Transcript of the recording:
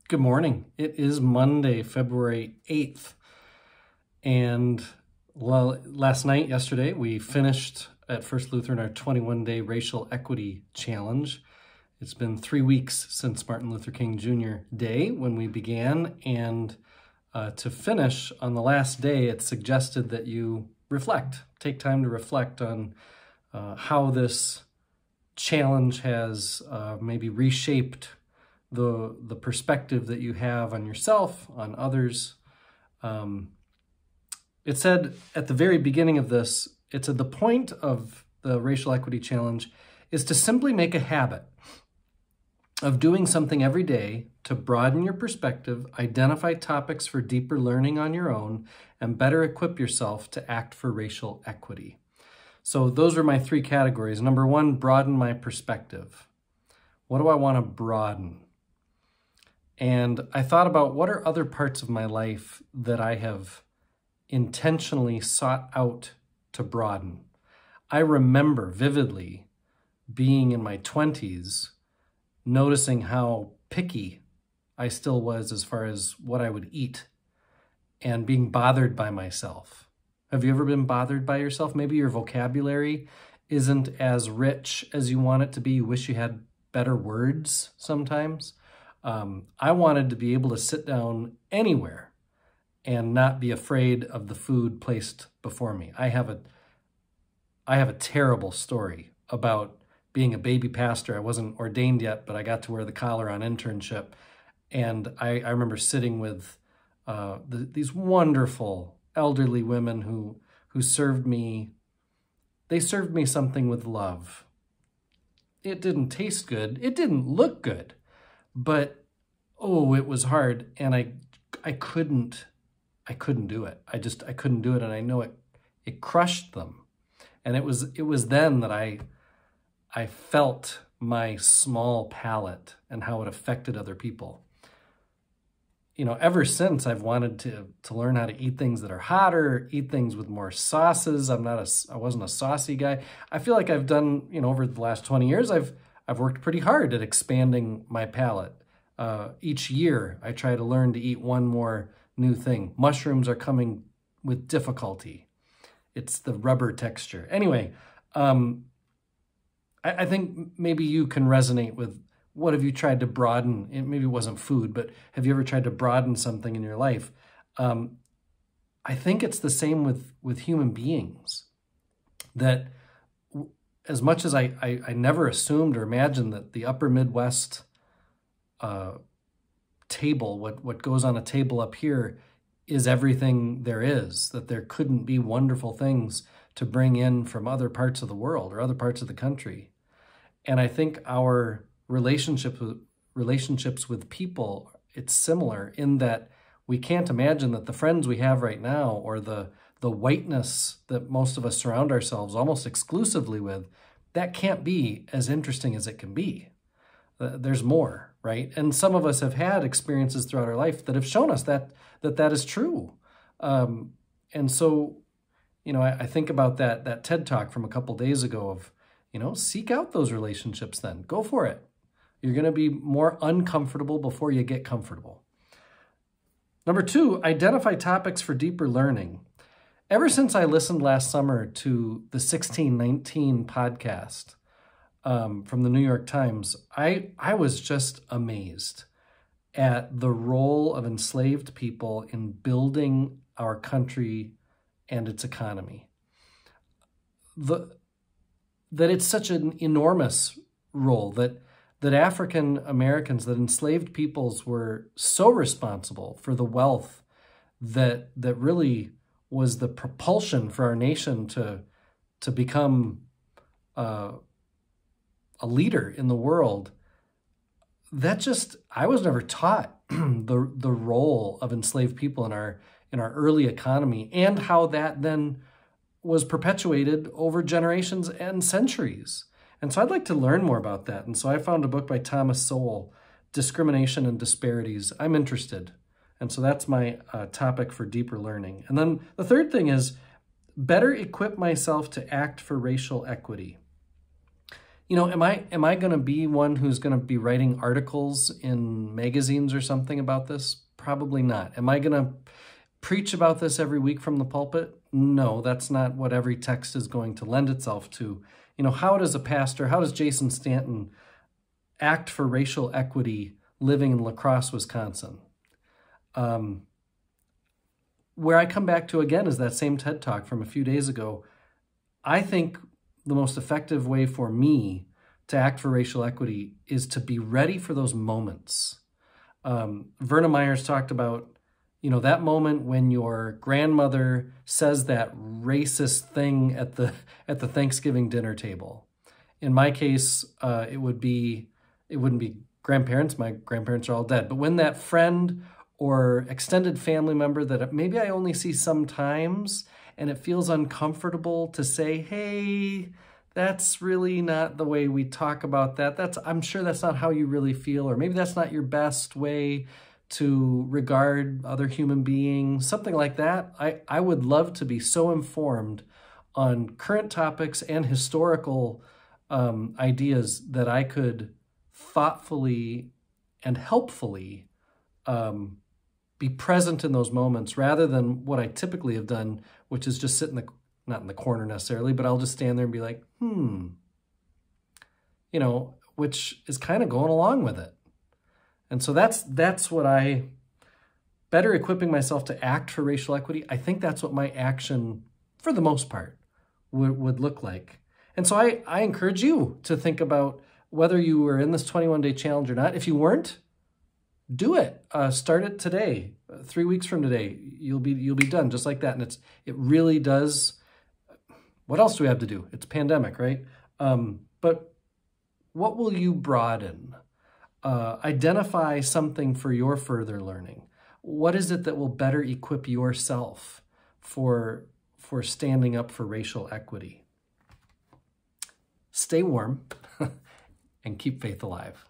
Good morning. It is Monday, February 8th. And yesterday, we finished at First Lutheran our 21-day racial equity challenge. It's been 3 weeks since Martin Luther King Jr. Day when we began. And to finish on the last day, it's suggested that you take time to reflect on how this challenge has maybe reshaped the perspective that you have on yourself, on others. It said at the very beginning of this, it said the point of the racial equity challenge is to simply make a habit of doing something every day to broaden your perspective, identify topics for deeper learning on your own, and better equip yourself to act for racial equity. So those are my 3 categories. Number 1, broaden my perspective. What do I want to broaden? And I thought about what are other parts of my life that I have intentionally sought out to broaden. I remember vividly being in my 20s, noticing how picky I still was as far as what I would eat and being bothered by myself. Have you ever been bothered by yourself? Maybe your vocabulary isn't as rich as you want it to be. You wish you had better words sometimes. I wanted to be able to sit down anywhere and not be afraid of the food placed before me. I have a terrible story about being a baby pastor. I wasn't ordained yet, but I got to wear the collar on internship. And I remember sitting with these wonderful elderly women who served me. They served me something with love. It didn't taste good. It didn't look good. But, it was hard, and I couldn't do it. I couldn't do it, and I know it crushed them. And it was then that I felt my small palate and how it affected other people. Ever since I've wanted to learn how to eat things that are hotter, eat things with more sauces. I wasn't a saucy guy. I feel like I've done, over the last 20 years, I've worked pretty hard at expanding my palate. Each year, I try to learn to eat one more new thing. Mushrooms are coming with difficulty. It's the rubber texture. Anyway, I think maybe you can resonate with what have you tried to broaden. Maybe it wasn't food, but have you ever tried to broaden something in your life? I think it's the same with human beings. That as much as I never assumed or imagined that the upper Midwest table, what goes on a table up here is everything there is, that there couldn't be wonderful things to bring in from other parts of the world or other parts of the country. And I think our relationships with people, it's similar in that we can't imagine that the friends we have right now or the whiteness that most of us surround ourselves almost exclusively with, that can't be as interesting as it can be. There's more, right? And some of us have had experiences throughout our life that have shown us that is true. And so, I think about that TED Talk from a couple days ago of, seek out those relationships then. Go for it. You're going to be more uncomfortable before you get comfortable. Number 2, identify topics for deeper learning. Ever since I listened last summer to the 1619 podcast from the New York Times, I was just amazed at the role of enslaved people in building our country and its economy. That it's such an enormous role, that African Americans, that enslaved peoples were so responsible for the wealth that really was the propulsion for our nation to become a leader in the world. I was never taught the role of enslaved people in our early economy and how that then was perpetuated over generations and centuries. And so I'd like to learn more about that. And so I found a book by Thomas Sowell, Discrimination and Disparities. I'm interested. And so that's my topic for deeper learning. And then the third thing is better equip myself to act for racial equity. You know, am I going to be one who's going to be writing articles in magazines or something about this? Probably not. Am I going to preach about this every week from the pulpit? No, that's not what every text is going to lend itself to. You know, how does a pastor, how does Jason Stanton act for racial equity living in La Crosse, Wisconsin? Where I come back to again is that same TED Talk from a few days ago. I think the most effective way for me to act for racial equity is to be ready for those moments. Verna Myers talked about, you know, that moment when your grandmother says that racist thing at the Thanksgiving dinner table. In my case, it wouldn't be grandparents. My grandparents are all dead. But when that friend or extended family member that maybe I only see sometimes, and it feels uncomfortable to say, hey, that's really not the way we talk about that. I'm sure that's not how you really feel, or maybe that's not your best way to regard other human beings, something like that. I would love to be so informed on current topics and historical ideas that I could thoughtfully and helpfully be present in those moments rather than what I typically have done, which is just sit not in the corner necessarily, but I'll just stand there and be like, you know, which is kind of going along with it. And so that's what better equipping myself to act for racial equity. I think that's what my action, for the most part, would look like. And so I encourage you to think about whether you were in this 21-day challenge or not. If you weren't, do it. Start it today. 3 weeks from today, you'll be done just like that. And it really does. What else do we have to do? It's pandemic, right? But what will you broaden? Identify something for your further learning. What is it that will better equip yourself for standing up for racial equity? Stay warm and keep faith alive.